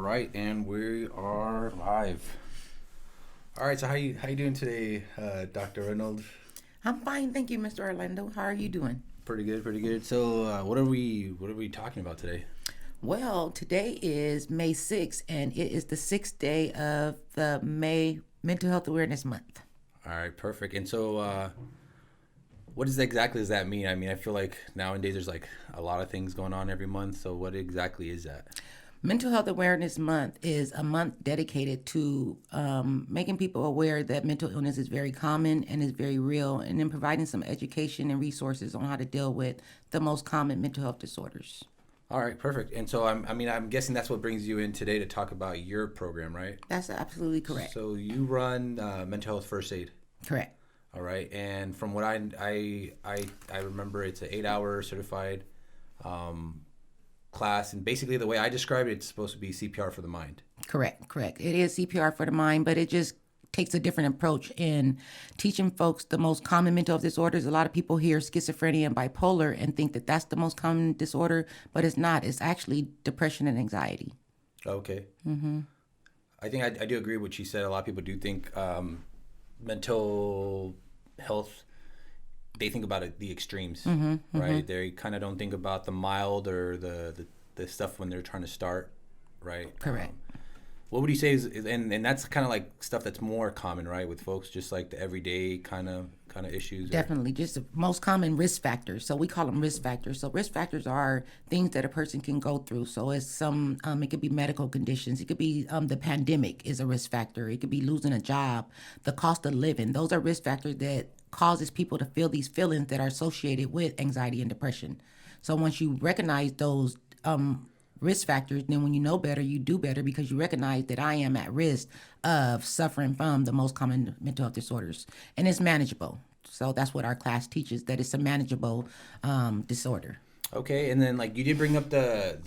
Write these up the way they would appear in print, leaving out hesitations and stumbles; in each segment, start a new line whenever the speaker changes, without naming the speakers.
right, and we are live. All right, so how you doing today, Dr. Reynolds?
I'm fine, thank you, Mr. Orlando. How are you doing?
Pretty good, pretty good. So, what are we talking about today?
Well, today is May 6th, and it is the sixth day of the May Mental Health Awareness Month.
All right, perfect. And so, what exactly does that mean? I mean, I feel like nowadays there's like a lot of things going on every month. So, what exactly is that?
Mental Health Awareness Month is a month dedicated to making people aware that mental illness is very common and is very real, and then providing some education and resources on how to deal with the most common mental health disorders.
All right, perfect. And so, I'm guessing that's what brings you in today to talk about your program, right?
That's absolutely correct.
So, you run mental health first aid.
Correct.
All right, and from what I remember, it's an 8-hour certified class, and basically the way I describe it, it's supposed to be CPR for the mind.
Correct. It is CPR for the mind, but it just takes a different approach in teaching folks the most common mental health disorders. A lot of people hear schizophrenia and bipolar and think that that's the most common disorder, but it's not. It's actually depression and anxiety.
Okay. I think I do agree with what you said. A lot of people do think mental health, they think about it, the extremes, right? They kind of don't think about the mild or the stuff when they're trying to start, right?
Correct.
What would you say is and that's kind of like stuff that's more common, right, with folks, just like the everyday kind of issues?
Definitely, just the most common risk factors. So we call them risk factors. So risk factors are things that a person can go through. So it's it could be medical conditions. It could be the pandemic is a risk factor. It could be losing a job, the cost of living. Those are risk factors that causes people to feel these feelings that are associated with anxiety and depression. So once you recognize those risk factors, then when you know better, you do better, because you recognize that I am at risk of suffering from the most common mental health disorders, and it's manageable. So that's what our class teaches, that it's a manageable disorder.
Okay, and then like you did bring up the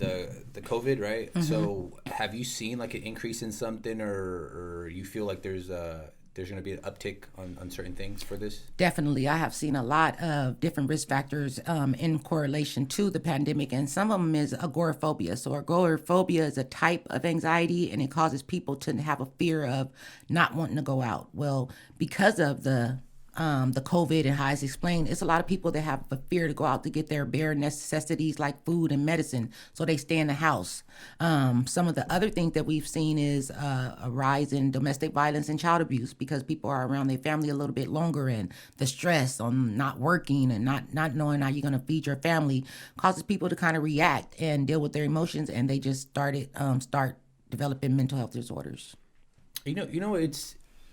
COVID, right? So have you seen like an increase in something, or you feel like there's going to be an uptick on certain things for this?
Definitely. I have seen a lot of different risk factors in correlation to the pandemic, and some of them is agoraphobia. So agoraphobia is a type of anxiety, and it causes people to have a fear of not wanting to go out. Well, because of the COVID and how it's explained, it's a lot of people that have a fear to go out to get their bare necessities like food and medicine, so they stay in the house. Some of the other things that we've seen is a rise in domestic violence and child abuse, because people are around their family a little bit longer, and the stress on not working and not knowing how you're going to feed your family causes people to kind of react and deal with their emotions, and they just start developing mental health disorders.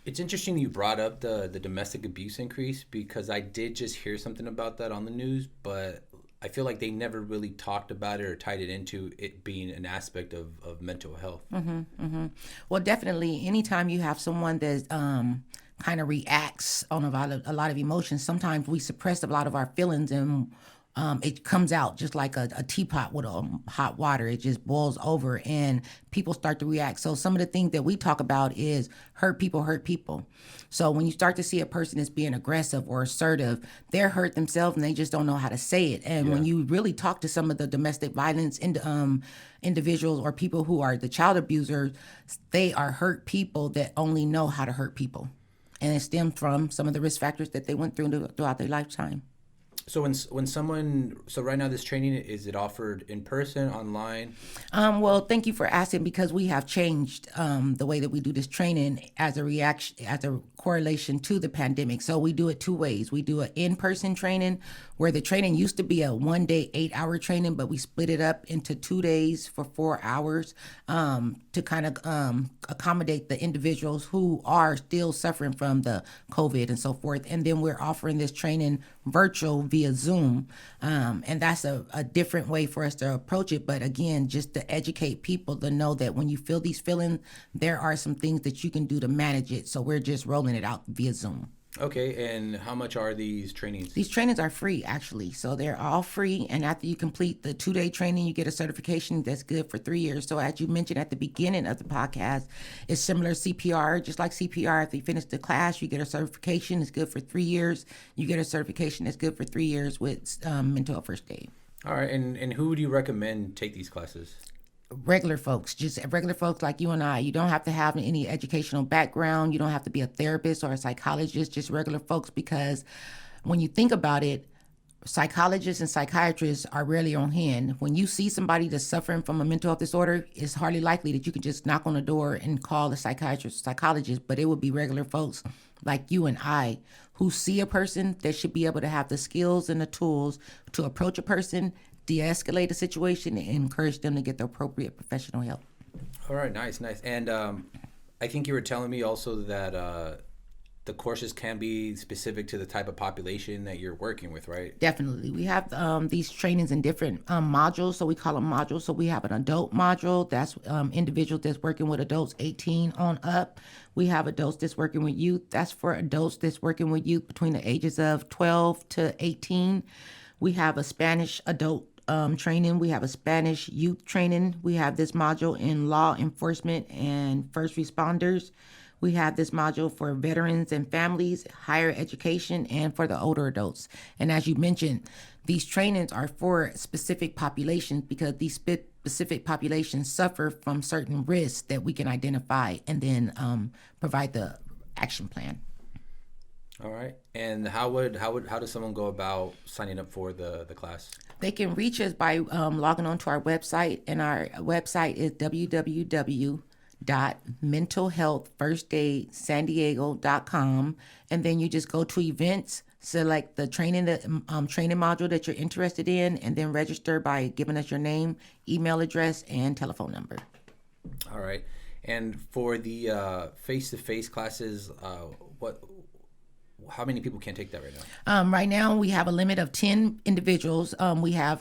It's interesting you brought up the domestic abuse increase, because I did just hear something about that on the news, but I feel like they never really talked about it or tied it into it being an aspect of mental health.
Well, definitely, anytime you have someone that kind of reacts on a lot of emotions, sometimes we suppress a lot of our feelings, and it comes out just like a teapot with hot water. It just boils over, and people start to react. So some of the things that we talk about is hurt people. So when you start to see a person is being aggressive or assertive, they're hurt themselves and they just don't know how to say it. And when you really talk to some of the domestic violence individuals or people who are the child abusers, they are hurt people that only know how to hurt people. And it stems from some of the risk factors that they went through throughout their lifetime.
So so right now this training, is it offered in person, online?
Well, thank you for asking, because we have changed the way that we do this training as a correlation to the pandemic. So we do it two ways. We do an in-person training, where the training used to be a 1-day, 8-hour training, but we split it up into 2 days for 4 hours to kind of accommodate the individuals who are still suffering from the COVID and so forth. And then we're offering this training virtual via Zoom. And that's a different way for us to approach it. But again, just to educate people to know that when you feel these feelings, there are some things that you can do to manage it. So we're just rolling it out via Zoom.
Okay, and how much are these trainings?
These trainings are free, actually. So they're all free. And after you complete the 2-day training, you get a certification that's good for 3 years. So as you mentioned at the beginning of the podcast, it's similar to CPR. Just like CPR, if you finish the class, you get a certification. It's good for 3 years. You get a certification that's good for 3 years with mental health first aid.
All right, and who would you recommend take these classes?
Regular folks, just regular folks like you and I. You don't have to have any educational background. You don't have to be a therapist or a psychologist, just regular folks, because when you think about it, psychologists and psychiatrists are rarely on hand. When you see somebody that's suffering from a mental health disorder, it's hardly likely that you can just knock on the door and call a psychiatrist or psychologist, but it would be regular folks like you and I who see a person that should be able to have the skills and the tools to approach a person, de-escalate the situation, and encourage them to get the appropriate professional help.
All right, nice, nice. And I think you were telling me also that the courses can be specific to the type of population that you're working with, right?
Definitely. We have these trainings in different modules, so we call them modules. So we have an adult module, that's individuals that's working with adults 18 on up. We have adults that's working with youth, that's for adults that's working with youth between the ages of 12 to 18. We have a Spanish adult training. We have a Spanish youth training. We have this module in law enforcement and first responders. We have this module for veterans and families, higher education, and for the older adults. And as you mentioned, these trainings are for specific populations because these specific populations suffer from certain risks that we can identify and then provide the action plan.
All right. And how does someone go about signing up for the class?
They can reach us by logging on to our website, and our website is www.mentalhealthfirstaidsandiego.com, and then you just go to events, select the training module that you're interested in, and then register by giving us your name, email address, and telephone number.
All right. And for the face-to-face classes, how many people can take that right now?
Right now, we have a limit of 10 individuals. We have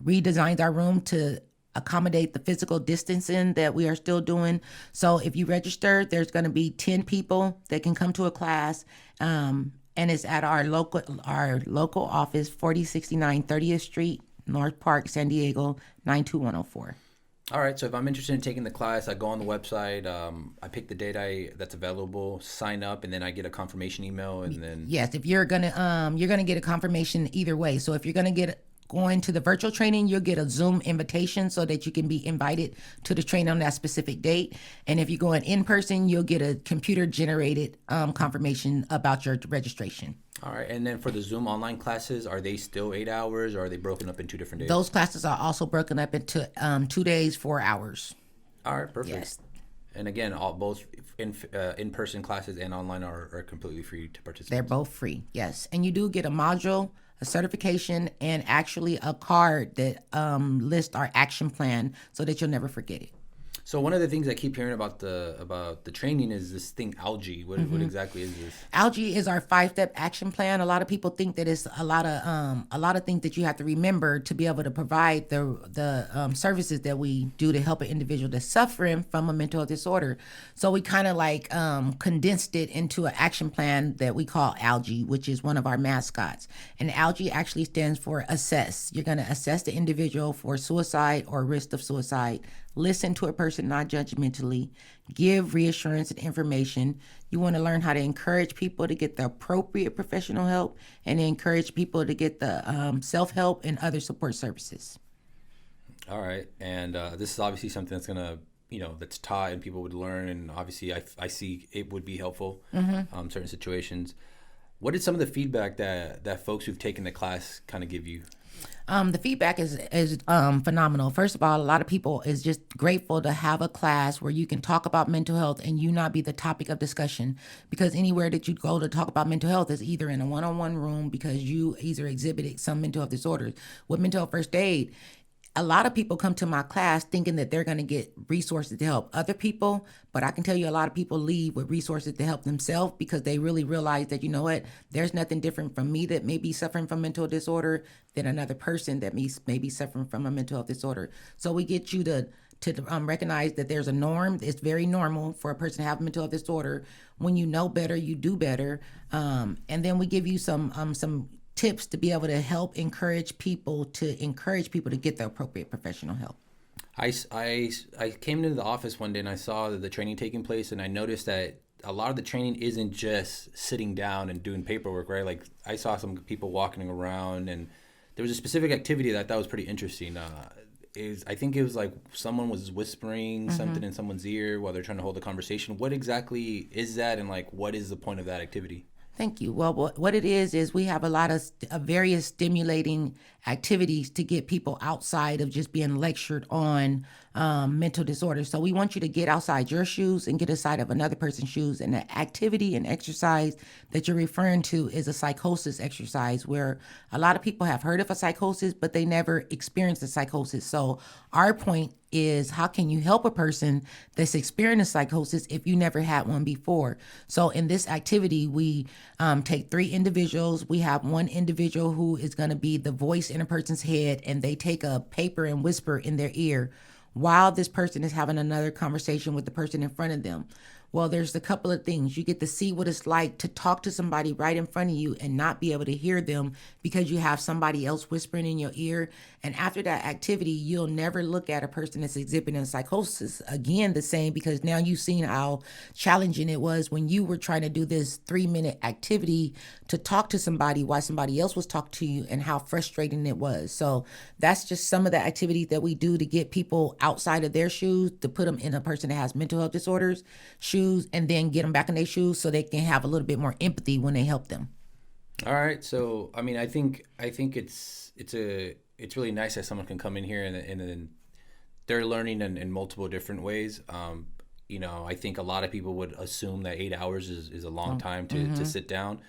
redesigned our room to accommodate the physical distancing that we are still doing. So if you register, there's going to be 10 people that can come to a class. And it's at our local office, 4069 30th Street, North Park, San Diego, 92104.
All right. So if I'm interested in taking the class, I go on the website. I pick the date that's available, sign up, and then I get a confirmation email. And then
yes, if you're gonna get a confirmation either way. So if you're gonna going to the virtual training, you'll get a Zoom invitation so that you can be invited to the training on that specific date. And if you're going in person, you'll get a computer generated confirmation about your registration.
All right. And then for the Zoom online classes, are they still 8 hours, or are they broken up in 2 different days?
Those classes are also broken up into 2 days, 4 hours.
All right. Perfect.
Yes.
And again, both in-person classes and online are completely free to participate.
They're both free, yes. And you do get a module, a certification, and actually a card that lists our action plan so that you'll never forget it.
So one of the things I keep hearing about the training is this thing algae. What exactly is this?
Algae is our 5-step action plan. A lot of people think that it's a lot of things that you have to remember to be able to provide the services that we do to help an individual that's suffering from a mental health disorder. So we kind of like condensed it into an action plan that we call algae, which is one of our mascots. And algae actually stands for assess. You're going to assess the individual for suicide or risk of suicide. Listen to a person non-judgmentally, give reassurance and information. You want to learn how to encourage people to get the appropriate professional help and encourage people to get the self-help and other support services.
All right. And this is obviously something that's going to, that's taught and people would learn. And obviously I see it would be helpful certain situations. What is some of the feedback that folks who've taken the class kind of give you?
The feedback is phenomenal. First of all, a lot of people is just grateful to have a class where you can talk about mental health and you not be the topic of discussion. Because anywhere that you go to talk about mental health is either in a one-on-one room because you either exhibited some mental health disorders. With mental health first aid, a lot of people come to my class thinking that they're going to get resources to help other people, but I can tell you a lot of people leave with resources to help themselves because they really realize that, you know what, there's nothing different from me that may be suffering from mental disorder than another person that may be suffering from a mental health disorder. So we get you to recognize that there's a norm. It's very normal for a person to have a mental health disorder. When you know better, you do better. And then we give you some tips to be able to help encourage people to get the appropriate professional help.
I came into the office one day and I saw the training taking place, and I noticed that a lot of the training isn't just sitting down and doing paperwork, right? Like I saw some people walking around, and there was a specific activity that I thought was pretty interesting. is I think it was like someone was whispering something in someone's ear while they're trying to hold a conversation. What exactly is that, and like what is the point of that activity?
Thank you. Well, what it is we have a lot of various stimulating activities to get people outside of just being lectured on mental disorders. So we want you to get outside your shoes and get inside of another person's shoes. And the activity and exercise that you're referring to is a psychosis exercise, where a lot of people have heard of a psychosis, but they never experienced a psychosis. So our point is, how can you help a person that's experiencing a psychosis if you never had one before? So in this activity, we take 3 individuals. We have one individual who is going to be the voice in a person's head, and they take a paper and whisper in their ear while this person is having another conversation with the person in front of them. Well, there's a couple of things. You get to see what it's like to talk to somebody right in front of you and not be able to hear them because you have somebody else whispering in your ear. And after that activity, you'll never look at a person that's exhibiting psychosis again the same, because now you've seen how challenging it was when you were trying to do this 3-minute activity to talk to somebody while somebody else was talking to you, and how frustrating it was. So that's just some of the activities that we do to get people outside of their shoes, to put them in a person that has mental health disorders shoes, and then get them back in their shoes so they can have a little bit more empathy when they help them.
All right. So I mean, I think it's really nice that someone can come in here and then they're learning in multiple different ways. I think a lot of people would assume that 8 hours is a long time to sit down.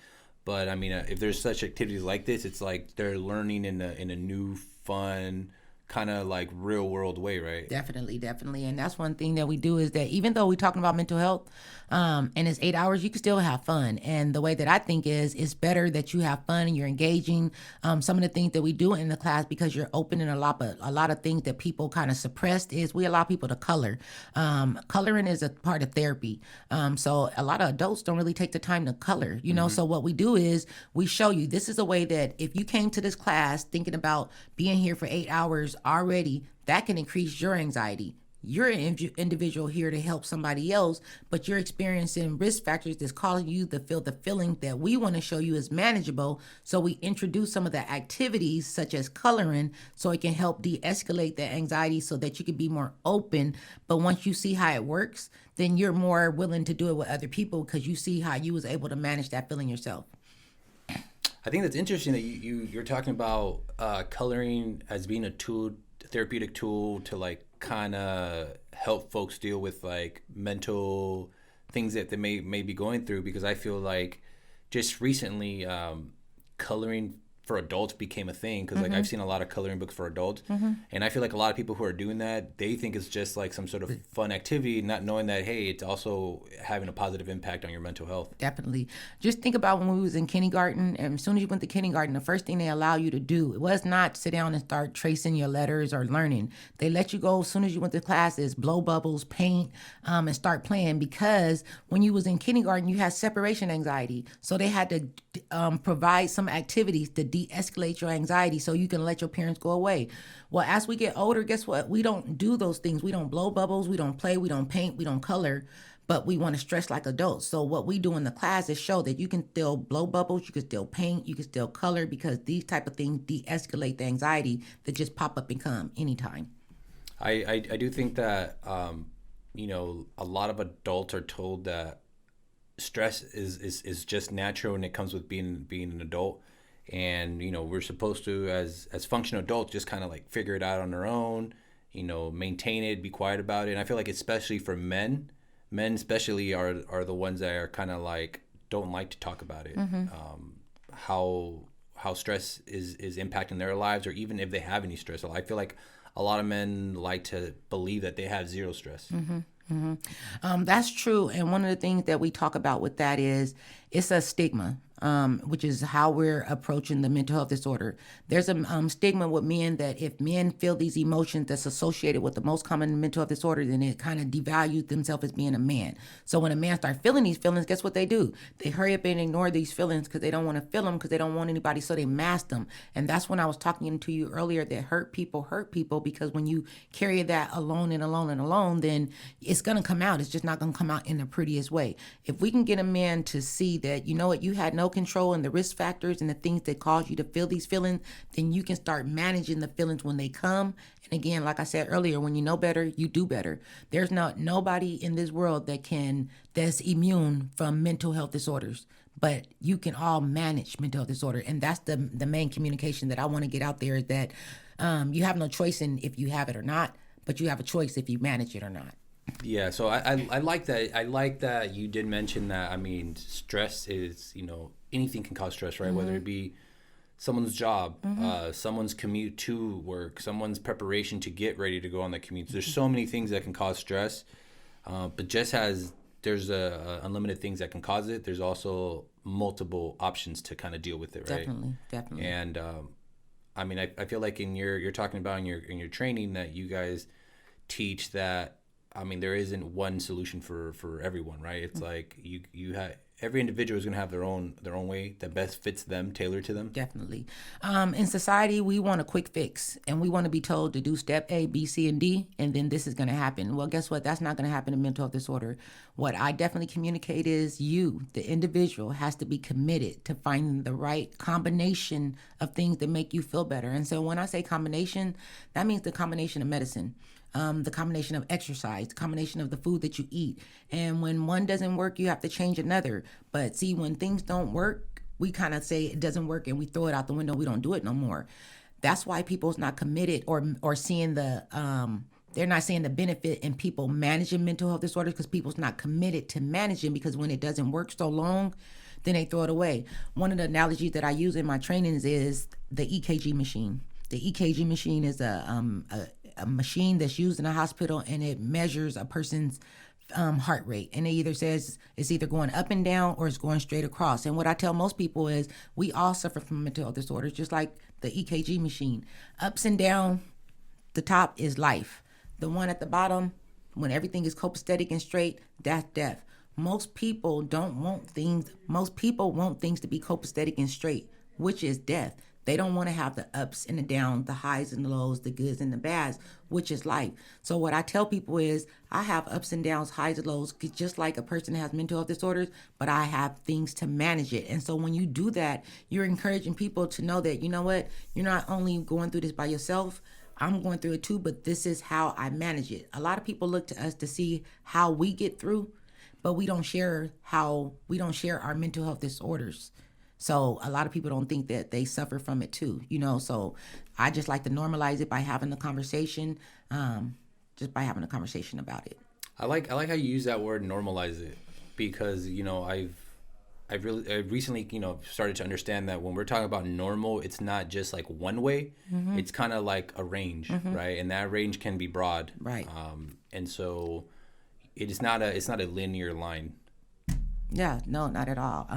But I mean, if there's such activities like this, it's like they're learning in a new, fun, kind of like real world way, right?
Definitely. And that's one thing that we do, is that even though we're talking about mental health, and it's 8 hours, you can still have fun. And the way that I think is, it's better that you have fun and you're engaging. Some of the things that we do in the class, because you're opening a lot of things that people kind of suppressed, is we allow people to color. Coloring is a part of therapy. So a lot of adults don't really take the time to color, So what we do is we show you, this is a way that if you came to this class thinking about being here for 8 hours already, that can increase your anxiety. You're an individual here to help somebody else, but you're experiencing risk factors that's causing you to feel the feeling that we want to show you is manageable. So we introduce some of the activities such as coloring, so it can help de-escalate the anxiety so that you can be more open. But once you see how it works, then you're more willing to do it with other people, because you see how you was able to manage that feeling yourself.
I think that's interesting that you're talking about coloring as being a therapeutic tool to like kind of help folks deal with like mental things that they may be going through, because I feel like just recently coloring for adults became a thing, because like I've seen a lot of coloring books for adults, and I feel like a lot of people who are doing that, they think it's just like some sort of fun activity, not knowing that, hey, it's also having a positive impact on your mental health.
Definitely. Just think about when we was in kindergarten, and as soon as you went to kindergarten, the first thing they allow you to do, it was not sit down and start tracing your letters or learning. They let you go as soon as you went to classes, blow bubbles, paint, and start playing, because when you was in kindergarten, you had separation anxiety. So they had to provide some activities to de-escalate your anxiety so you can let your parents go away. Well, as we get older, guess what? We don't do those things. We don't blow bubbles, we don't play, we don't paint, we don't color, but we want to stress like adults. So what we do in the class is show that you can still blow bubbles, you can still paint, you can still color, because these type of things de-escalate the anxiety that just pop up and come anytime.
I do think that a lot of adults are told that stress is just natural and it comes with being an adult. And we're supposed to, as functional adults, just kind of like figure it out on our own, maintain it, be quiet about it. And I feel like especially for men especially are the ones that are kind of like don't like to talk about it. How stress is impacting their lives, or even if they have any stress. I feel like a lot of men like to believe that they have zero stress.
That's true. And one of the things that we talk about with that is it's a stigma, which is how we're approaching the mental health disorder. There's a stigma with men that if men feel these emotions that's associated with the most common mental health disorder, then it kind of devalues themselves as being a man. So when a man starts feeling these feelings, guess what they do? They hurry up and ignore these feelings because they don't want to feel them, because they don't want anybody, so they mask them. And that's when I was talking to you earlier that hurt people, because when you carry that alone, then it's going to come out. It's just not going to come out in the prettiest way. If we can get a man to see that, you know what, you had no control in the risk factors and the things that cause you to feel these feelings, then you can start managing the feelings when they come. And again, like I said earlier, when you know better, you do better. There's nobody in this world that's immune from mental health disorders, but you can all manage mental health disorder. And that's the main communication that I want to get out there, is that you have no choice in if you have it or not, but you have a choice if you manage it or not.
Yeah, so I like that. I like that you did mention that. I mean, stress is, anything can cause stress, right? Whether it be someone's job, someone's commute to work, someone's preparation to get ready to go on the commute. There's so many things that can cause stress. But just as there's unlimited things that can cause it, there's also multiple options to kind of deal with it, right?
Definitely.
And I mean, I feel like you're talking about in your training that you guys teach that. I mean, there isn't one solution for everyone, right? It's like you have every individual is going to have their own way that best fits them, tailored to them.
Definitely. In society, we want a quick fix, and we want to be told to do step A, B, C, and D, and then this is going to happen. Well, guess what? That's not going to happen in mental health disorder. What I definitely communicate is you, the individual, has to be committed to finding the right combination of things that make you feel better. And so when I say combination, that means the combination of medicine. The combination of exercise, the combination of the food that you eat. And when one doesn't work, you have to change another. But see, when things don't work, we kind of say it doesn't work and we throw it out the window. We don't do it no more. That's why people's not committed or seeing they're not seeing the benefit in people managing mental health disorders, because people's not committed to managing, because when it doesn't work so long, then they throw it away. One of the analogies that I use in my trainings is the EKG machine. The EKG machine is a machine that's used in a hospital, and it measures a person's heart rate, and it either says it's either going up and down or it's going straight across. And what I tell most people is we all suffer from mental health disorders, just like the EKG machine. Ups and down, the top is life. The one at the bottom, when everything is copacetic and straight, that's death. Most people want things to be copacetic and straight, which is death. They don't want to have the ups and the downs, the highs and the lows, the goods and the bads, which is life. So what I tell people is I have ups and downs, highs and lows, just like a person that has mental health disorders, but I have things to manage it. And so when you do that, you're encouraging people to know that, you know what, you're not only going through this by yourself, I'm going through it too, but this is how I manage it. A lot of people look to us to see how we get through, but we don't share our mental health disorders. So a lot of people don't think that they suffer from it too, so I just like to normalize it by having a conversation, about it.
I like how you use that word, normalize it, because I recently started to understand that when we're talking about normal, it's not just like one way. It's kind of like a range, right? And that range can be broad,
right?
And so it's not a linear line.
Yeah, no, not at all.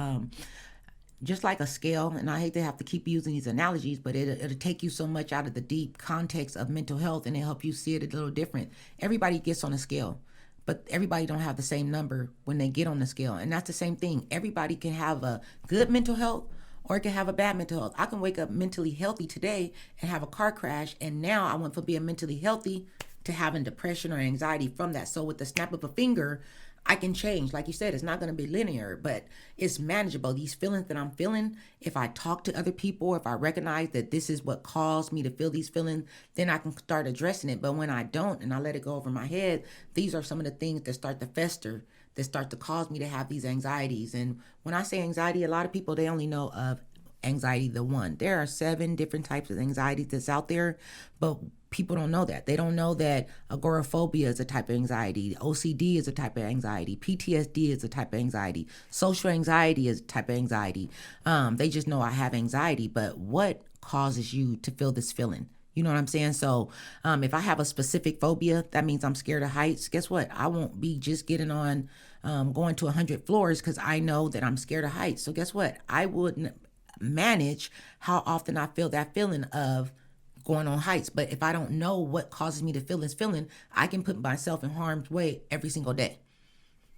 Just like a scale, and I hate to have to keep using these analogies, but it'll take you so much out of the deep context of mental health, and it'll help you see it a little different. Everybody gets on a scale, but everybody don't have the same number when they get on the scale. And that's the same thing. Everybody can have a good mental health or it can have a bad mental health. I can wake up mentally healthy today and have a car crash, and now I went from being mentally healthy to having depression or anxiety from that. So with the snap of a finger, I can change. Like you said, it's not going to be linear, but it's manageable. These feelings that I'm feeling, if I talk to other people, if I recognize that this is what caused me to feel these feelings, then I can start addressing it. But when I don't and I let it go over my head, these are some of the things that start to fester, that start to cause me to have these anxieties. And when I say anxiety, a lot of people, they only know of anxiety, the one. There are 7 different types of anxiety that's out there, but people don't know that. They don't know that agoraphobia is a type of anxiety, OCD is a type of anxiety, PTSD is a type of anxiety, social anxiety is a type of anxiety. They just know I have anxiety, but what causes you to feel this feeling? You know what I'm saying? So if I have a specific phobia, that means I'm scared of heights. Guess what? I won't be just getting on going to 100 floors because I know that I'm scared of heights. So guess what? I wouldn't manage how often I feel that feeling of going on heights. But if I don't know what causes me to feel this feeling, I can put myself in harm's way every single day.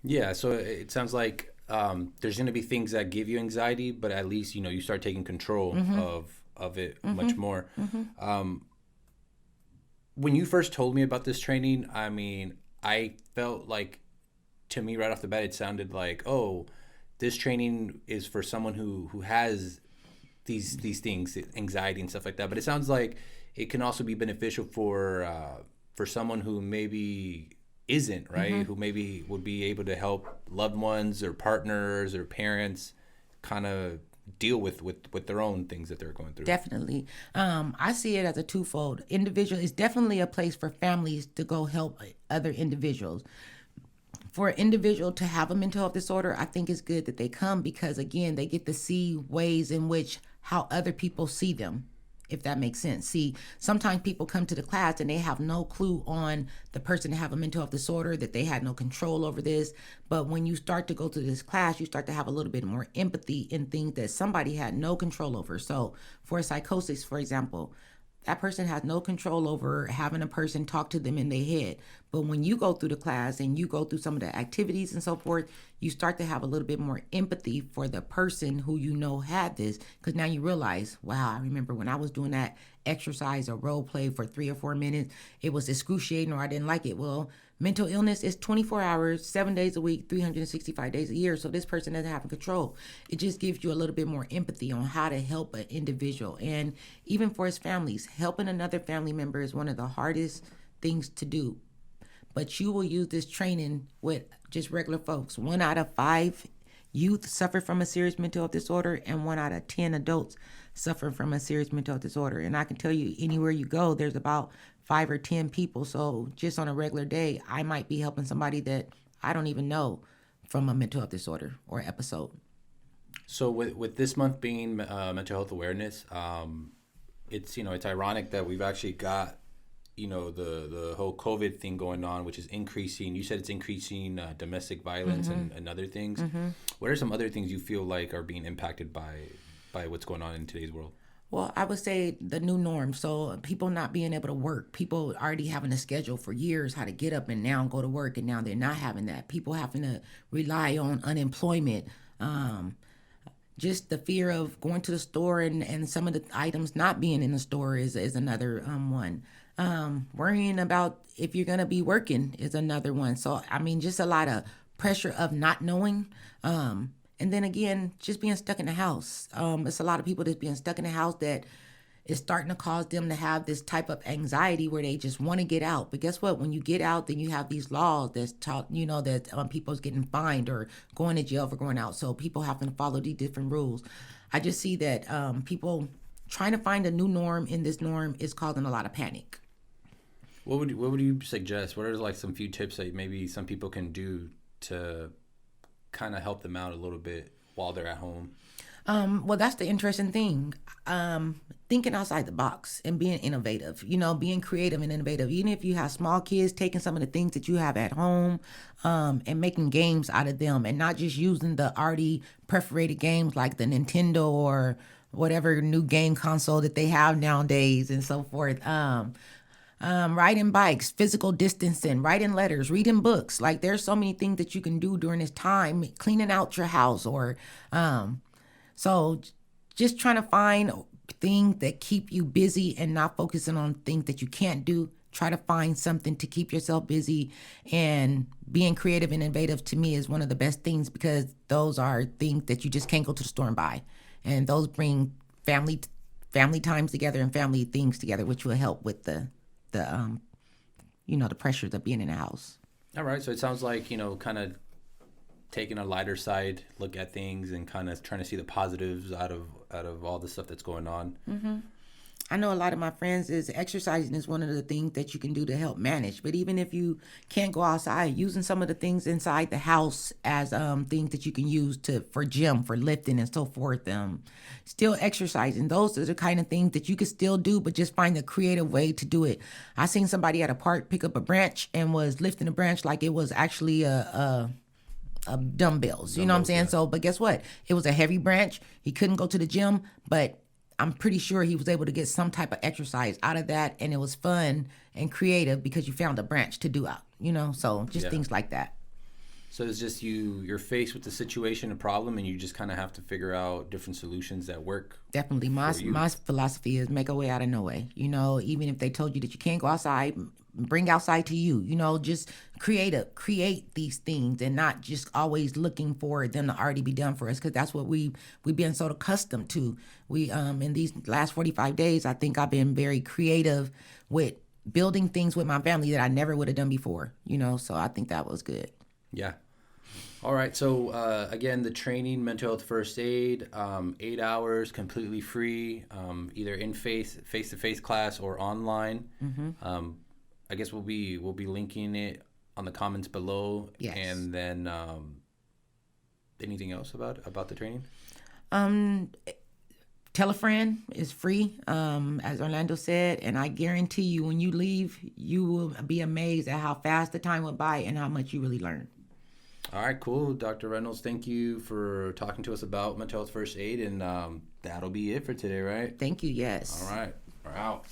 Yeah, so it sounds like there's going to be things that give you anxiety, but at least you start taking control of it much more. When you first told me about this training, I mean, I felt like, to me right off the bat, it sounded like, oh, this training is for someone who has these things, anxiety and stuff like that. But it sounds like it can also be beneficial for someone who maybe isn't, right, who maybe would be able to help loved ones or partners or parents kind of deal with their own things that they're going through.
Definitely. I see it as a twofold. Individual is definitely a place for families to go help other individuals. For an individual to have a mental health disorder, I think it's good that they come because, again, they get to see ways in which how other people see them, if that makes sense. See, sometimes people come to the class and they have no clue on the person that have a mental health disorder, that they had no control over this. But when you start to go through this class, you start to have a little bit more empathy in things that somebody had no control over. So for psychosis, for example, that person has no control over having a person talk to them in their head. But when you go through the class and you go through some of the activities and so forth, you start to have a little bit more empathy for the person who you know had this. Because now you realize, wow, I remember when I was doing that exercise or role play for 3 or 4 minutes, it was excruciating or I didn't like it. Well, mental illness is 24 hours, 7 days a week, 365 days a year. So this person doesn't have control. It just gives you a little bit more empathy on how to help an individual. And even for his families, helping another family member is one of the hardest things to do. But you will use this training with just regular folks. 1 out of 5 youth suffer from a serious mental health disorder, and 1 out of 10 adults suffer from a serious mental health disorder. And I can tell you, anywhere you go, there's about 5 or 10 people. So just on a regular day, I might be helping somebody that I don't even know from a mental health disorder or episode.
So with this month being mental health awareness, it's it's ironic that we've actually got the whole COVID thing going on, which is increasing. You said it's increasing domestic violence and other things. What are some other things you feel like are being impacted by what's going on in today's world?
Well, I would say the new norm. So people not being able to work, people already having a schedule for years how to get up and now go to work, and now they're not having that. People having to rely on unemployment. Just the fear of going to the store and some of the items not being in the store is another one. Worrying about if you're going to be working is another one. So, I mean, just a lot of pressure of not knowing. And then again, just being stuck in the house. It's a lot of people that's being stuck in the house that is starting to cause them to have this type of anxiety where they just want to get out. But guess what? When you get out, then you have these laws that's taught, that people's getting fined or going to jail for going out. So people having to follow these different rules. I just see that people trying to find a new norm in this norm is causing a lot of panic.
What would you suggest? What are like some few tips that maybe some people can do to kind of help them out a little bit while they're at home?
Well, that's the interesting thing. Thinking outside the box and being innovative, being creative and innovative. Even if you have small kids, taking some of the things that you have at home and making games out of them, and not just using the already perforated games like the Nintendo or whatever new game console that they have nowadays and so forth. Riding bikes, physical distancing, writing letters, reading books. Like there's so many things that you can do during this time, cleaning out your house or so just trying to find things that keep you busy and not focusing on things that you can't do. Try to find something to keep yourself busy, and being creative and innovative to me is one of the best things because those are things that you just can't go to the store and buy. And those bring family times together and family things together, which will help with the pressures of being in the house.
All right. So it sounds like, kind of taking a lighter side look at things and kind of trying to see the positives out of all the stuff that's going on.
Mm-hmm. I know a lot of my friends is exercising is one of the things that you can do to help manage. But even if you can't go outside, using some of the things inside the house as things that you can use for gym, for lifting and so forth. Still exercising. Those are the kind of things that you can still do, but just find a creative way to do it. I seen somebody at a park pick up a branch and was lifting a branch like it was actually a dumbbells. You know what I'm saying? Yeah. So, but guess what? It was a heavy branch. He couldn't go to the gym, but I'm pretty sure he was able to get some type of exercise out of that, and it was fun and creative because you found a branch to do out, so just things like that.
So it's just you're faced with the situation, a problem, and you just kind of have to figure out different solutions that work.
Definitely. My philosophy is make a way out of no way. Even if they told you that you can't go outside, bring outside to you. Just create these things, and not just always looking for them to already be done for us, because that's what we've been so accustomed to. We in these last 45 days, I think I've been very creative with building things with my family that I never would have done before. So I think that was good.
Yeah. All right. So again, the training, mental health first aid, 8 hours, completely free, either in face-to-face class or online. I guess we'll be linking it on the comments below.
Yes.
And then anything else about the training?
Tell a friend is free, as Orlando said, and I guarantee you, when you leave, you will be amazed at how fast the time went by and how much you really learned.
All right, cool. Dr. Reynolds, thank you for talking to us about mental health first aid, and that'll be it for today, right?
Thank you, yes.
All right, we're out.